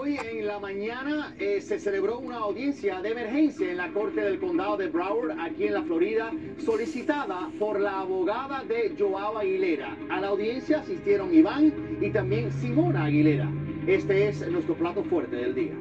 Hoy en la mañana se celebró una audiencia de emergencia en la Corte del Condado de Broward, aquí en la Florida, solicitada por la abogada de Joao Aguilera. A la audiencia asistieron Iván y también Simona Aguilera. Este es nuestro plato fuerte del día.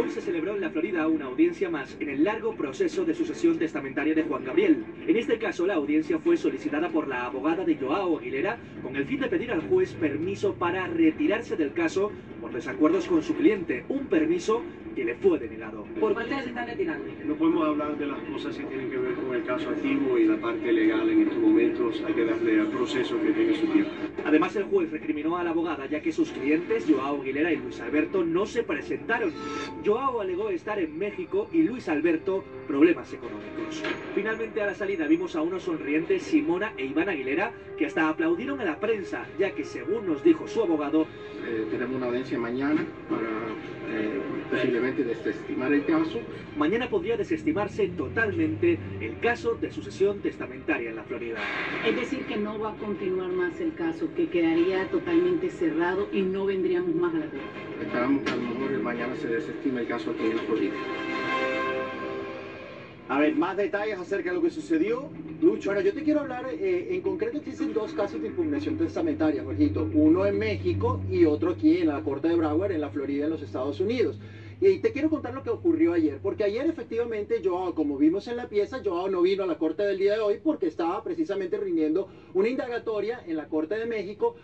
Hoy se celebró en la Florida una audiencia más en el largo proceso de sucesión testamentaria de Juan Gabriel. En este caso, la audiencia fue solicitada por la abogada de Joao Aguilera con el fin de pedir al juez permiso para retirarse del caso por desacuerdos con su cliente, un permiso que le fue denegado. ¿Por qué se está retirando? No podemos hablar de las cosas que tienen que ver con el caso activo y la parte legal en estos momentos. Hay que darle al proceso que tenga su tiempo. Además, el juez recriminó a la abogada ya que sus clientes, Joao Aguilera y Luis Alberto, no se presentaron. Joao alegó estar en México y Luis Alberto problemas económicos. Finalmente, a la salida vimos a unos sonrientes Simona e Iván Aguilera que hasta aplaudieron a la prensa, ya que según nos dijo su abogado, tenemos una audiencia mañana para posiblemente desestimar el caso. Mañana podría desestimarse totalmente el caso de sucesión testamentaria en la Florida. Es decir, que no va a continuar más el caso, que quedaría totalmente cerrado y no vendríamos más a la corte. Esperamos que a lo mejor mañana se desestime el caso aquí en la Florida. A ver, más detalles acerca de lo que sucedió, Lucho. Bueno, yo te quiero hablar, en concreto existen dos casos de impugnación testamentaria, Jorgito. Uno en México y otro aquí en la Corte de Broward, en la Florida, en los Estados Unidos. Y te quiero contar lo que ocurrió ayer, porque ayer efectivamente Joao, como vimos en la pieza, Joao no vino a la corte del día de hoy porque estaba precisamente rindiendo una indagatoria en la Corte de México,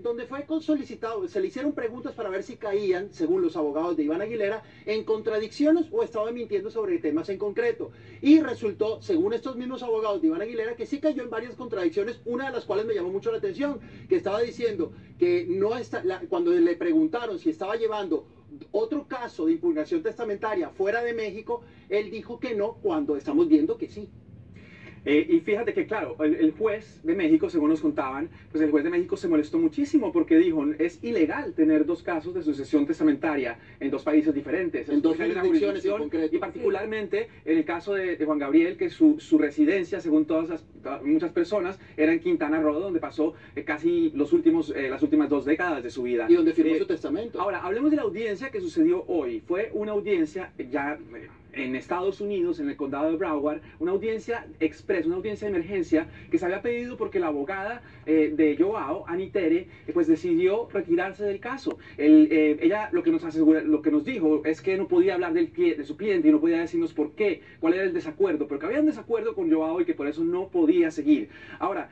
donde fue solicitado, se le hicieron preguntas para ver si caían, según los abogados de Iván Aguilera, en contradicciones o estaba mintiendo sobre temas en concreto. Y resultó, según estos mismos abogados de Iván Aguilera, que sí cayó en varias contradicciones, una de las cuales me llamó mucho la atención, que estaba diciendo que no está, cuando le preguntaron si estaba llevando otro caso de impugnación testamentaria fuera de México, él dijo que no, cuando estamos viendo que sí. Y fíjate que, claro, el juez de México, según nos contaban, pues el juez de México se molestó muchísimo porque dijo, es ilegal tener dos casos de sucesión testamentaria en dos países diferentes. En dos jurisdicciones en concreto. Y particularmente en el caso de Juan Gabriel, que su residencia, según muchas personas, era en Quintana Roo, donde pasó casi las últimas 2 décadas de su vida. Y donde firmó su testamento. Ahora, hablemos de la audiencia que sucedió hoy. Fue una audiencia ya en Estados Unidos, en el condado de Broward, una audiencia express, una audiencia de emergencia que se había pedido porque la abogada de Joao, Annie Tere, pues decidió retirarse del caso. Ella lo que nos dijo es que no podía hablar de su cliente y no podía decirnos por qué, cuál era el desacuerdo, pero que había un desacuerdo con Joao y que por eso no podía seguir. Ahora,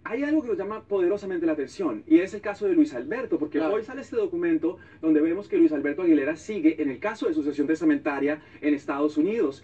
hay algo que nos llama poderosamente la atención y es el caso de Luis Alberto, porque claro, hoy sale este documento donde vemos que Luis Alberto Aguilera sigue en el caso de sucesión testamentaria en Estados Unidos.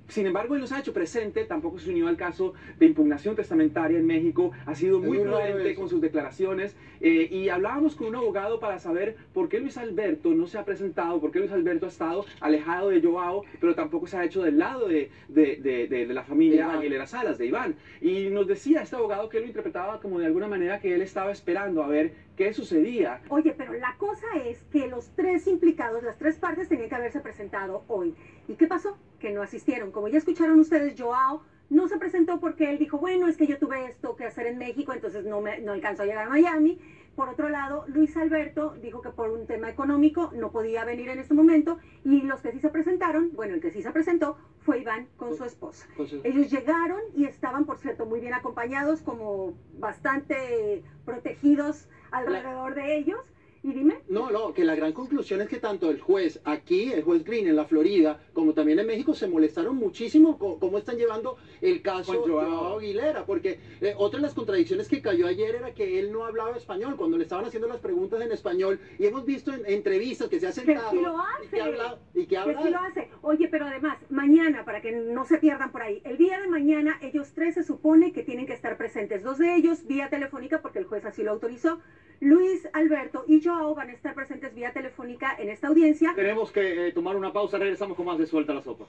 Sin embargo, él no se ha hecho presente, tampoco se unió al caso de impugnación testamentaria en México, ha sido muy prudente con sus declaraciones y hablábamos con un abogado para saber por qué Luis Alberto no se ha presentado, por qué Luis Alberto ha estado alejado de Joao, pero tampoco se ha hecho del lado de la familia Aguilera Salas, de Iván. Y nos decía este abogado que él lo interpretaba como de alguna manera que él estaba esperando a ver qué sucedía. Oye, pero la cosa es que los tres implicados, las tres partes tenían que haberse presentado hoy. ¿Y qué pasó? Que no asistieron. Como ya escucharon ustedes, Joao no se presentó porque él dijo, bueno, es que yo tuve esto que hacer en México, entonces no alcanzó a llegar a Miami. Por otro lado, Luis Alberto dijo que por un tema económico no podía venir en este momento y los que sí se presentaron, bueno, el que sí se presentó fue Iván con su esposa. Ellos llegaron y estaban, por cierto, muy bien acompañados, como bastante protegidos alrededor de ellos. ¿Y dime? No, que la gran conclusión es que tanto el juez aquí, el juez Green en la Florida, como también en México, se molestaron muchísimo cómo están llevando el caso de Joao Aguilera, porque otra de las contradicciones que cayó ayer era que él no hablaba español, cuando le estaban haciendo las preguntas en español, y hemos visto en entrevistas que se ha sentado, que sí lo hace, que sí lo hace. Oye, pero además, mañana, para que no se pierdan por ahí, el día de mañana ellos tres se supone que tienen que estar presentes, 2 de ellos vía telefónica, porque el juez así lo autorizó. Luis Alberto y Joao van a estar presentes vía telefónica en esta audiencia. Tenemos que tomar una pausa, regresamos con más de Suelta la Sopa.